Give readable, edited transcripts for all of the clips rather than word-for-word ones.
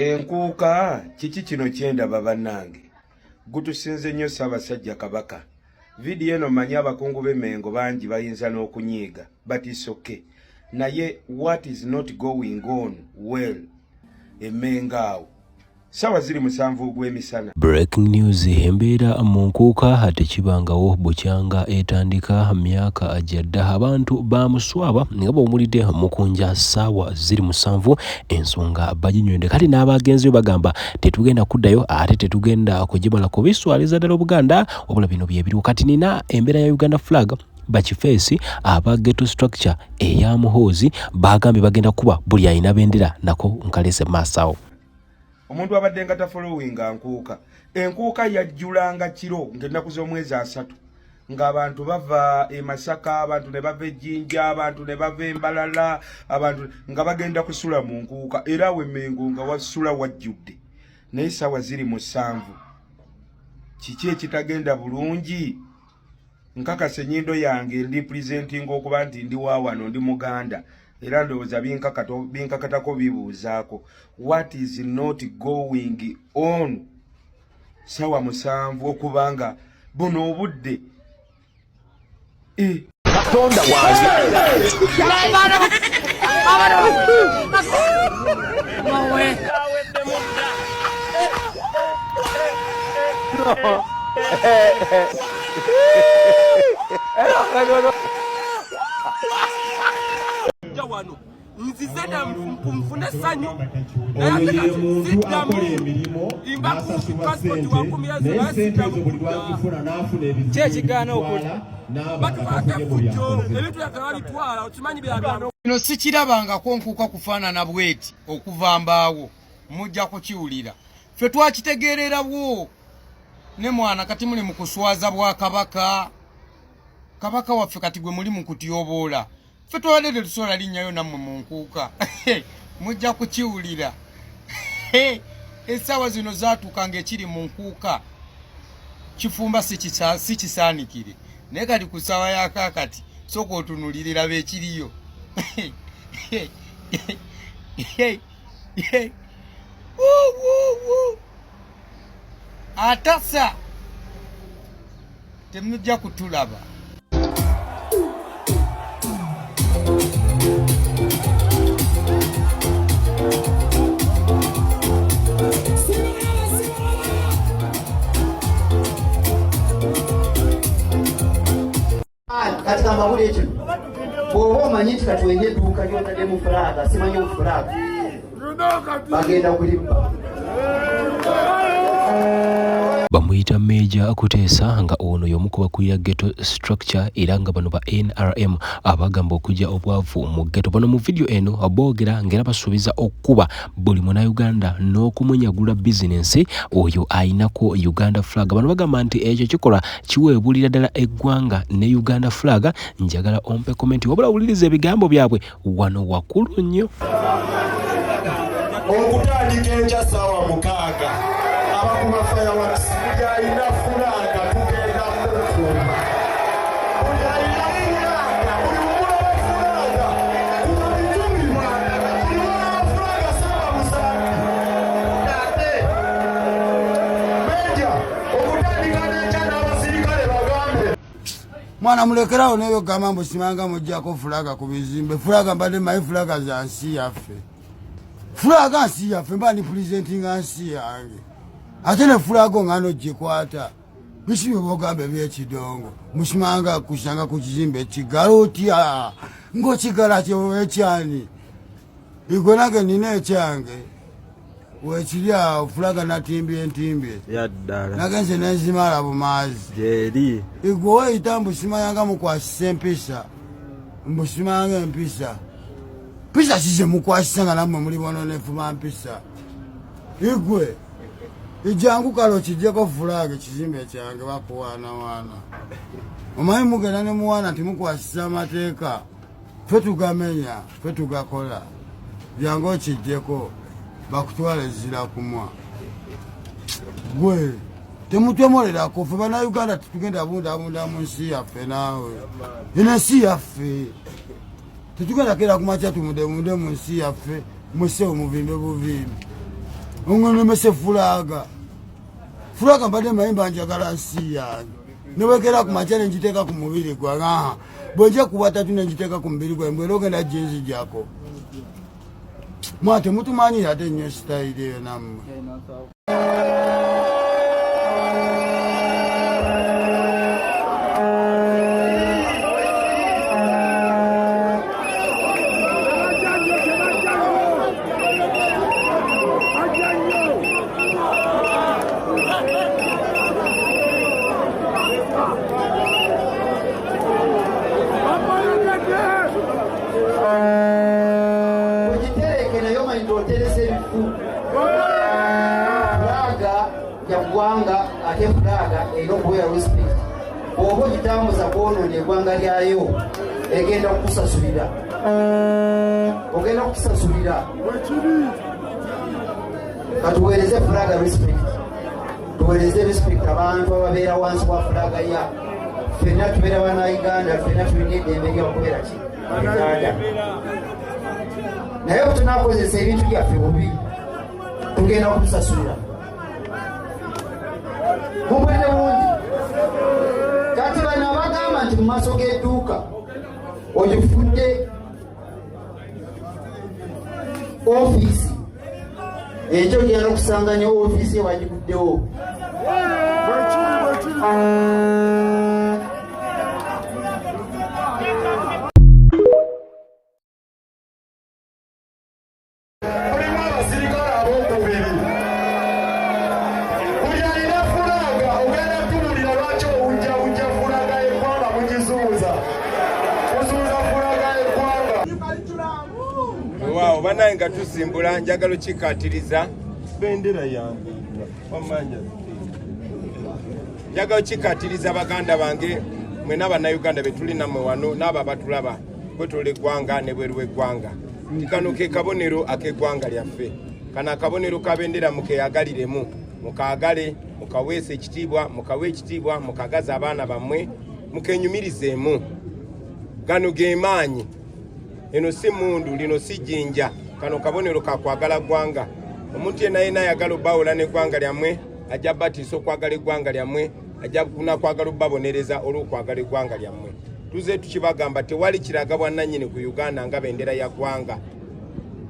Enkuuka kiki kino kyenda babannange gutusinze nnyo Ssaabasajja Kabaka. Vidiyo eno manyi abakungu b'Emmengo bangi bayinza n'okunyiiga but it's okay. Naye what is not going on well Emmengo awo sawa ziri 7 ogw'emisana. Breaking news embeera mu nkuuka ate kibangawo bukyanga etandika myaka ajadda abantu bamuswaba nga bawulidde mukunja ssaawa ziri 7 ensonga baginywedde kati n'abagenzi bagamba tetugenda kuddayo ate tetugenda kugibala kubiswaliza ddala Obuganda obula bino byebiriwo kati nina embeera ya Uganda flag bakifeesi aba ghetto structure eya Muhoozi bagambye bagenda kuba buli ayina bendera nako nkalese maasawo. Omuntu abadde nga tafollowinga nkuuka. Enkuuka yajjulanga kiro ng'ennaku z'omwezi 3 ng'abantu bava e Masaka, abantu ne bava Ejjinja, abantu ne bava e Mbalala, abantu nga bagenda kusula mu nkuuka era we Mmengo nga wasula wajjudde. Naye ssaawa ziri 7 kiki ekitagenda bulungi? Nkakasa ennyindo yange ndi presenting okuba nti ndi waawano ndi Muganda. Era ndowooza binkakatako bibuuzaako. What is not going on? Ssaawa 7 okubanga buno obudde. Katonda wange. Wano nzizena mfuna sanyu naye kati sitamu imba ku passport wa kumira zeba sitamu kyekigana okola batwaka kujo ebintu yakali twala okimanyi byabano no sikirabanga ko nkuuka kufaanana bweti okuva mbaawo mujja kukiwulira ffe twakitegeererawo ne mwana kati muli mu kuswaza bwa kabaka waffe kati gwe muli mu kutyoboola ffe twawadde tusobola linnyayo nammwe mu nkuuka mujja kukiwulira essaawa zino zaatuuka ng'ekiri mu nkuuka kifumba si kisaanikire naye kati ku ssaawa yakaakati sooka otunulirira beekiriyo atasa temujja kutulaba. Katika mawuli yetu bw'oba omanyi nti kati wenye edduuka ly'otaddemu fulaga simanyi ofulaga bagenda kulimba. Bamuyita Major Kuteesa nga ono y'omu ku bakulira ghetto structure era nga bano ba NRM abagamba okujja obwavu mu ghetto. Bano mu video eno aboogera ngera basuubiza okuba buli Munnayuganda n'okumunyagula bizinensi oyo ayinako Uganda flag. Bano bagamba nti ekyo kikola kiweebulira ddala eggwanga ne Uganda flag. Njagala ompe komenti wabula wuliriza ebigambo byabwe wano wakulu nnyo. Okutandika enkya ssaawa 6 abakuma fireworks ayina fulaga tugenda kufumba buli ayina fulaga buli mumula wefulaga kumabitumibwa iwala fulaga ssaawa 7 Meja okutandika n'enkya n'abasirikale bagambe Mwana mulekerawo neyo gamba mbu simanga mujjako fulaga ku bizimbe. Fulaga mbadde mayi fulaga za nsi yaffe. Fulaga nsi yaffe mba ndi presentinga nsi yange. Ate ne fulaga ngano gikwata. Bishimye bogambe by'ekidongo. Mushimanga kushanga ku kizimbe kigalotya. Ngo kigala kyo ekyani. Igonage nina ekyange. Wekirya fulaga natimbye ntimbye. Yaddala. Nagenze nenzimala bumazi. Jeri. Igwe itambu simayanga mukwasisa empisa. Mbusimanga empisa. Pisa size mukwasisa nga namwe muli bono nefuma mpisa. Igwe. Ijangu kalo kijeko fulaga kizimbe kyange bakuwana wana. Omanyi mugenda ne muwana timukwasisa amateeka. Ffe tugamenya, ffe tugakola. Byango kijeko bakutwala ezira kumwa. Gwe temutemolerako ffe Bannayuganda tugenda bunda mu nsi yaffe naawe. Eno ensi yaffe. Tetugenda kera kumakya tumude mu nsi yaffe. Muse omuvimbe buvimbe. ungonomese fulaga mbade mayimba njagala nsi yange newekera ku machane njiteka ku mubiri gwa bwenje kuwata tune njiteka ku mubiri gwa mbwe ogenda jinsi jako mwate mutumanyi ate nnyo style eyo nammwe ate fulaga enokuwa respect obo gitambuza kwonoona eggwanga lyayo egenda kukusasulira ogenda kukusasulira katuweereze fulaga respect tuweereze respect abantu ababeera wansi wa fulaga ya ffenna tubeera bannayuganda ffenna tulina eddembe lyakubeera ki uganda naye bwe tunakozesa ebintu byaffe bubi tugenda kutusasulira mubwene bundi kati bano abagamba nti mu maaso g'edduuka ogifudde ofiisi ekyo gyana okusanganya ofiisi ewagiguddewo banaye nga tusimbula njagala kikatiriza bendera yange wamanya njagala kikatiriza baganda bange mwena bannayuganda betulina mwe wano n'abo abatulaba kwe tuli eggwanga ne bweru w'eggwanga kano ke kabonero ak'eggwanga lyaffe kana akabonero ka bendera mukeyagaliremu mukaagale mukaweesa ekitiibwa mukawe ekitiibwa mukagaza abaana bammwe mukenyumirizeemu gano ge maanyi eno si mundu lino si jinja kano kabonero kakwagala gwanga omuntu yenna yenna ayagala obbawula n'eggwanga lyammwe ajja batiisa okwagala eggwanga lyammwe ajja kuna kwagala obbabonereza olw'okwagala eggwanga lyammwe tuze tukibagamba tewali kiraga bwannannyini ku uganda nga bendera ya ggwanga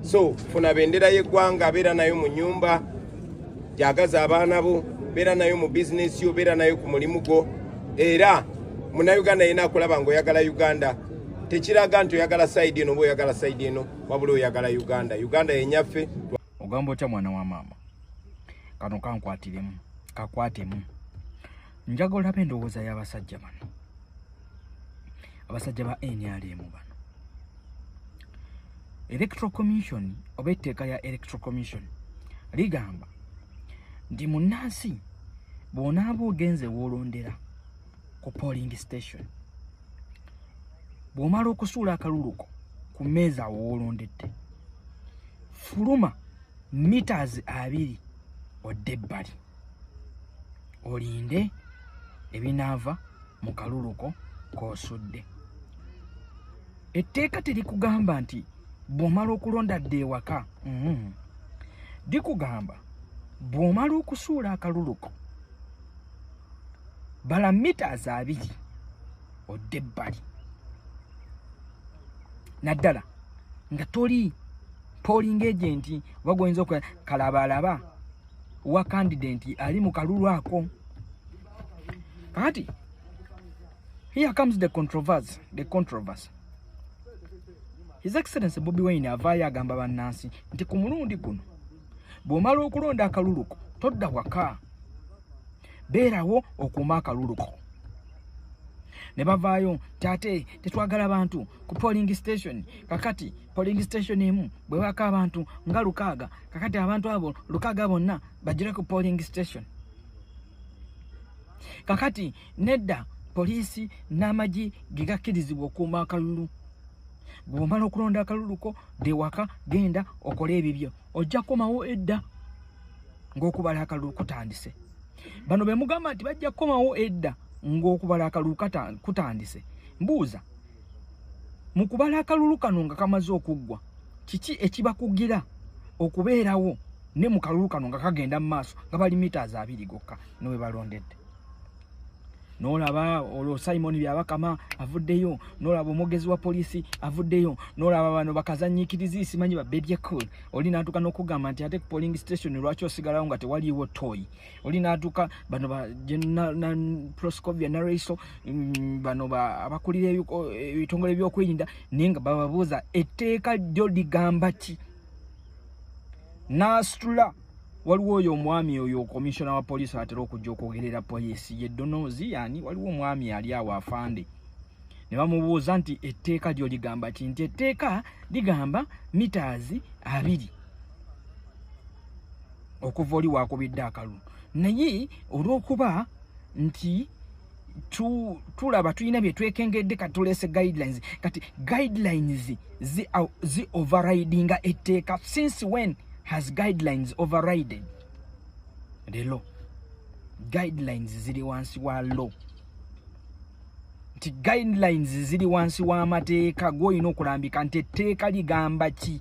so funa bendera y'eggwanga beera nayo mu nnyumba gyagaza abaana bo beera nayo mu bizinesi yo beera nayo ku mulimu gwo era munnayuganda yenna akulaba ng'oyagala uganda tekiraga nti oyagala saidi eno oba oyagala saidi eno wabula oyagala uganda uganda yenyaffe ogamba otya mwana wa maama kano kankwatiremu kakwatemu njagala olabe endowooza y'abasajja bano abasajja ba NRM bano electoral commission oba etteeka ya electoral commission ligamba nti munnansi bw'onaaba ogenze woolondera ku polling station bw'omala okusuula akaluluko ku mmeeza awo woolondedde fuluma meters 2 odde ebbali olinde ebinaava mu kaluluko k'osudde etteeka terikugamba nti bw'omala okulonda dde ewaka likugamba bw'omala okusuula akaluluko bala meters 2 odde ebbali naddala nga toli polling agent bagwenza okukalabalaba wa candidate ali mu kalulu ako kati here comes the controversy His Excellency Bobi Wine avaayo agamba bannansi nti ku mulundi guno bw'omala okulonda akaluluko todda waka beerawo okuuma akaluluko ne bavaayo tate tetwagala abantu ku polling station kakati polling station emu bwe waka abantu nga 6 kakati abantu abo 6 bonna bajire ku polling station kakati nedda poliisi n'amagi gigakkirizibwa okuuma akalulu bw'omala okulonda akaluluko de waka genda okola ebibyo ojja komawo edda ng'okubala akalulu kutandise bano be mugamba nti bajja komawo edda ng'okubala akalulu kutandise mbuuza mu kubala akalulu kano nga kamaze okuggwa kiki ekibakugira okubeerawo ne mu kalulu kano nga kagenda mu maaso nga bali meters 2 gokka nowe balondedde. N'olaba olwo Simon Byabakama avuddeyo, n'olaba omwogezi wa poliisi avuddeyo, n'olaba bano bakazanyiikirizi simanyi ba baby cool. Oli n'atuuka n'okugamba nti ate ku polling station lwaki osigalawo nga tewaliiwo toyi. Oli n'atuuka bano ba Proscovia Nareso bano abakulira ebitongole by'okwerinda naye nga bababuuza etteeka lyo ligamba ki. N'asitula waliwo oyo omwami oyo komishona wa poliisi atera okujja okwogerera poliisi ye Donozi yani waliwo omwami ali awo afande ne bamubuuza nti etteeka lyo ligamba ki nti etteeka ligamba meters 2 okuva oli wakubidde akalulu naye olw'okuba nti tulaba tulina bye twekengedde katulese guidelines kati guidelines zi overridinga etteeka. Since when has guidelines overridden the law? Guidelines ziri wansi wa law. Nti guidelines ziri wansi wa mateeka goyina okulambika nti etteeka ligamba ki.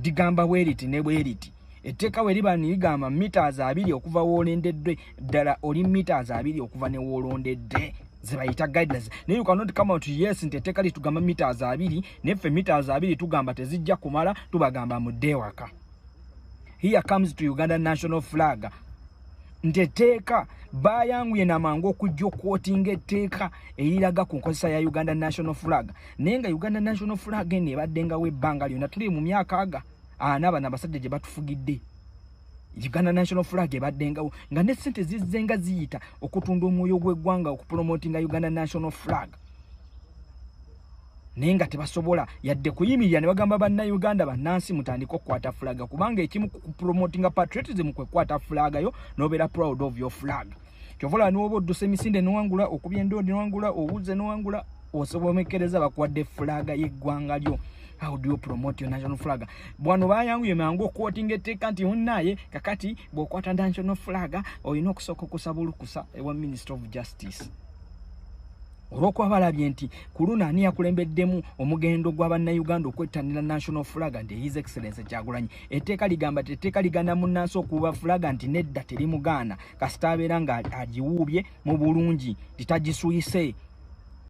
Ligamba bweriti ne bweriti. Etteeka we liba ligamba meters 2 okuva woolondeddwe ddala oli meters 2 okuva ne woolondedde. Zibayita guidelines. Naye you cannot come out yes nti etteeka litugamba meters 2 neffe meters 2 tugamba tezijja kumala tubagamba mudde waka. Here comes to Uganda national flag. Nti etteeka bayanguye namangu okujja okwotinga etteeka eriraga ku nkozesa ya Uganda national flag. Naye nga Uganda national flag eno ebaddengawo ebbanga lyonna tuli mu myaka aga 4 abasajja gye batufugidde. Uganda national flag ebaddengawo nga ne ssente zizzenga ziyita okutunda omwoyo gw'eggwanga okupromotinga Uganda national flag. Naye nga tebasobola yadde kuyimirira ne bagamba bannayuganda bannansi mutandika okukwata flag kubanga ekimu ku promotinga patriotism kwe kwata flag yo nobeera proud of your flag. Kyovola n'oba odduse emisinde n'owangula okubya endoodi n'owangula obuuze n'owangula osobomekereza bakuwadde flag y'eggwanga lyo. How do you promote your national flag? Bwano bayanguye mangu okwotinga etteeka nti unnaye kakati bw'okwata national flag olina okusooka okusaba olukusa ewa Minister of Justice. Olw'okuba balabye nti ku luno ani yakulembeddemu omugendo gw'abannayuganda okwettanira national flag nti His Excellency Kyagulanyi. Etteeka ligamba nti etteeka ligana munnansi okuba flag nti nedda terimugaana kasita abeera nga agiwuubye mu bulungi titagisuuyise